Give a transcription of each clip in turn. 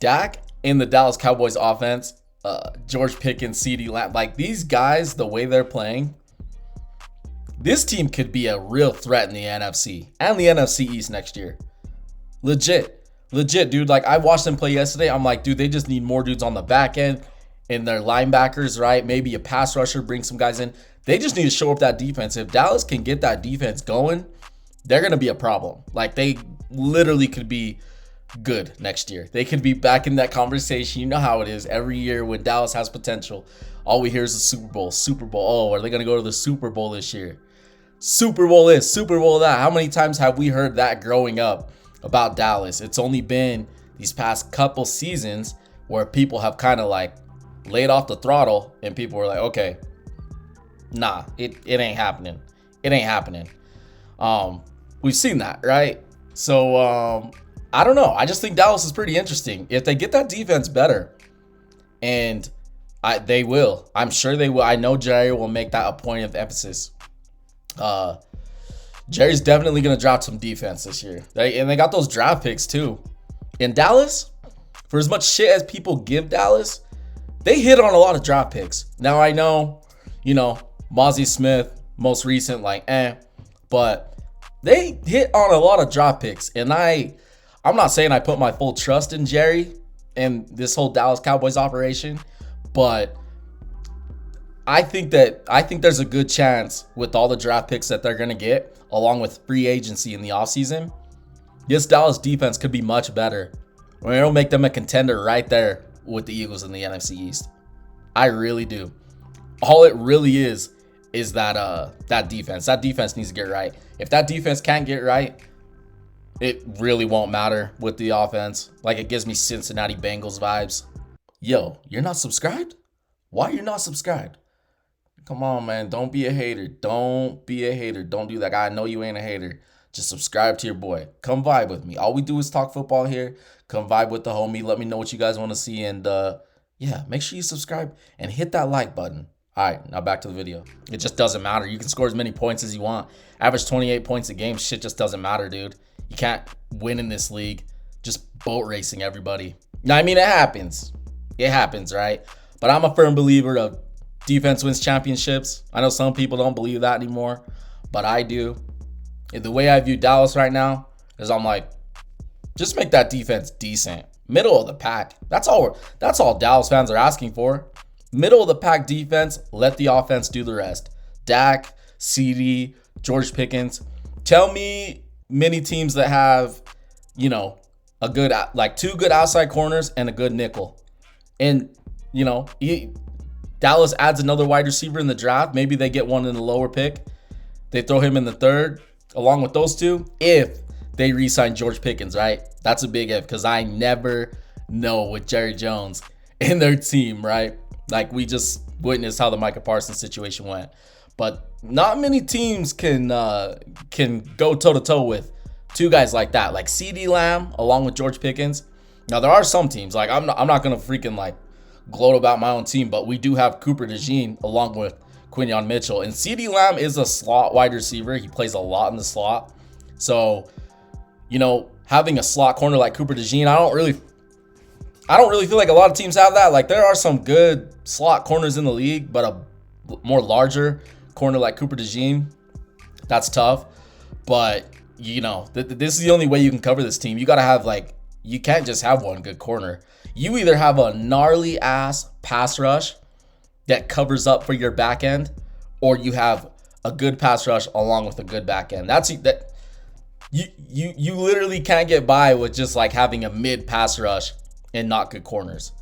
Dak in the Dallas Cowboys offense, George Pickens, CeeDee Lamb, like these guys, the way they're playing, this team could be a real threat in the NFC and the NFC East next year. Legit, dude. Like I watched them play yesterday. I'm like, dude, they just need more dudes on the back end and their linebackers, right? Maybe a pass rusher, bring some guys in. They just need to show up that defense. If Dallas can get that defense going, they're going to be a problem. Like they literally could be good next year. They could be back in that conversation. You know how it is. Every year when Dallas has potential, all we hear is the Super Bowl. Oh, are they going to go to the Super Bowl this year? Super Bowl this, Super Bowl that. How many times have we heard that growing up about Dallas? It's only been these past couple seasons where people have kind of like laid off the throttle and people were like, okay, nah, it ain't happening. It ain't happening. We've seen that, right? So I don't know. I just think Dallas is pretty interesting. If they get that defense better, and they will. I'm sure they will. I know Jerry will make that a point of emphasis. Jerry's definitely going to drop some defense this year. And they got those draft picks too. In Dallas, for as much shit as people give Dallas, they hit on a lot of draft picks. Now I know, Mozzie Smith, most recent, but they hit on a lot of draft picks. And I'm not saying I put my full trust in Jerry and this whole Dallas Cowboys operation, but I think there's a good chance with all the draft picks that they're going to get, along with free agency in the offseason, this Dallas defense could be much better. It'll make them a contender right there with the Eagles in the NFC East. I really do. All it really is that defense. That defense needs to get right. If that defense can't get right, it really won't matter with the offense. Like it gives me Cincinnati Bengals vibes. Yo, you're not subscribed? Why are you not subscribed? Come on, man. Don't be a hater. Don't be a hater. Don't do that. I know you ain't a hater. Just subscribe to your boy. Come vibe with me. All we do is talk football here. Come vibe with the homie. Let me know what you guys want to see. And yeah, make sure you subscribe and hit that like button. All right, now back to the video. It just doesn't matter. You can score as many points as you want. Average 28 points a game. Shit just doesn't matter, dude. You can't win in this league just boat racing everybody. Now, I mean, it happens. It happens, right? But I'm a firm believer of defense wins championships. I know some people don't believe that anymore, but I do. And the way I view Dallas right now is I'm like, just make that defense decent. Middle of the pack. That's all Dallas fans are asking for. Middle of the pack defense, let the offense do the rest. Dak, CeeDee, George Pickens. Tell me many teams that have, a good, like two good outside corners and a good nickel. And, Dallas adds another wide receiver in the draft. Maybe they get one in the lower pick. They throw him in the third along with those two if they re-sign George Pickens, right? That's a big if because I never know with Jerry Jones in their team, right? Like we just witnessed how the Micah Parsons situation went. But not many teams can go toe-to-toe with two guys like that. Like CeeDee Lamb along with George Pickens. Now, there are some teams. Like I'm not going to freaking gloat about my own team, but we do have Cooper DeJean along with Quinyon Mitchell. And CeeDee Lamb is a slot wide receiver. He plays a lot in the slot. So, having a slot corner like Cooper DeJean, I don't really feel like a lot of teams have that. Like there are some good slot corners in the league, but a more larger corner like Cooper DeJean, that's tough. But, this is the only way you can cover this team. You got to have you can't just have one good corner. You either have a gnarly ass pass rush that covers up for your back end, or you have a good pass rush along with a good back end. You literally can't get by with just having a mid pass rush and not good corners.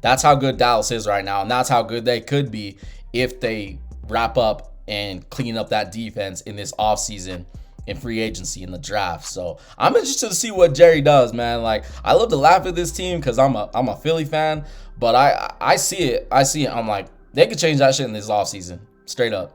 That's how good Dallas is right now, and that's how good they could be if they wrap up and clean up that defense in this offseason in free agency in the draft. So I'm interested to see what Jerry does, man. I love to laugh at this team because I'm a Philly fan, but I see it. I'm like, they could change that shit in this offseason. Straight up.